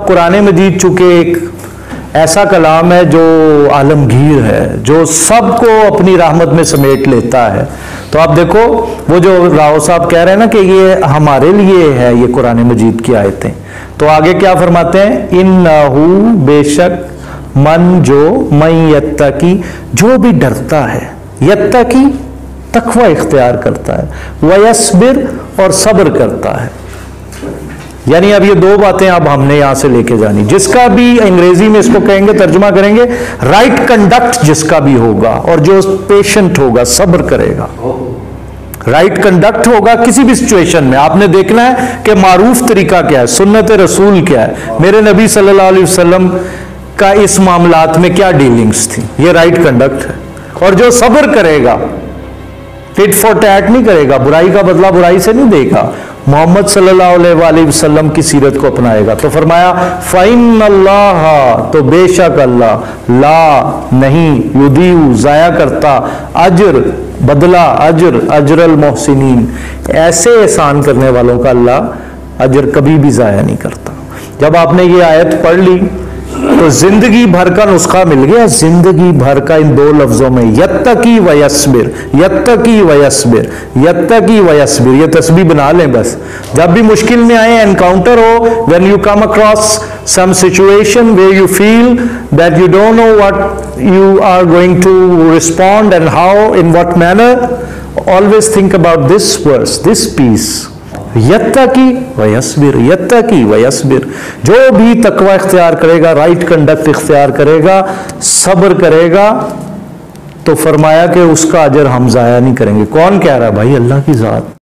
قرآن مجید چونکہ ایک ایسا کلام ہے جو عالمگیر ہے، جو سب کو اپنی رحمت میں سمیٹ لیتا ہے، تو آپ دیکھو وہ جو راؤ صاحب کہہ رہے ہیں نا کہ یہ ہمارے لیے ہے یہ قرآن مجید کی آیتیں، تو آگے کیا فرماتے ہیں؟ انہو بے شک من یتقی جو بھی ڈرتا ہے، یتقی تقوی اختیار کرتا ہے، ویصبر اور صبر کرتا ہے. یعنی اب یہ دو باتیں اب ہم نے یہاں سے لے کے جانی. جس کا بھی انگریزی میں اس کو کہیں گے، ترجمہ کریں گے، رائٹ کنڈکٹ جس کا بھی ہوگا اور جو پیشنٹ ہوگا، صبر کرے گا، رائٹ کنڈکٹ ہوگا کسی بھی سچویشن میں. آپ نے دیکھنا ہے کہ معروف طریقہ کیا ہے، سنت رسول کیا ہے، میرے نبی صلی اللہ علیہ وسلم کا اس معاملات میں کیا ڈیلنگز تھی، یہ رائٹ کنڈکٹ ہے. اور جو صبر کرے گا، ٹٹ فور ٹیٹ نہیں کرے گا، برائی کا بدلہ برائی سے نہیں دے گا، محمد صلی اللہ علیہ وآلہ وسلم کی سیرت کو اپنائے گا. تو فرمایا فَإِنَّ اللَّهَ تو بے شک اللہ لا نہیں یضیع ضائع کرتا اجر بدلہ اجر المحسنین ایسے احسان کرنے والوں کا اللہ اجر کبھی بھی ضائع نہیں کرتا. جب آپ نے یہ آیت پڑھ لی تو زندگی بھر کا نسخہ مل گیا، زندگی بھر کا ان دو لفظوں میں، یتقی و یصبر، یتقی و یصبر، یتقی و یصبر. یہ تسبیح بنا لیں بس. جب بھی مشکل میں آئے، encounter who, when you come across some situation where you feel that you don't know what you are going to respond and how, in what manner, always think about this verse, this piece. یتقی و یصبر، یتقی و یصبر. جو بھی تقوی اختیار کرے گا، right conduct اختیار کرے گا، صبر کرے گا، تو فرمایا کہ اس کا اجر ہم ضائع نہیں کریں گے. کون کہہ رہا ہے بھائی؟ اللہ کی ذات.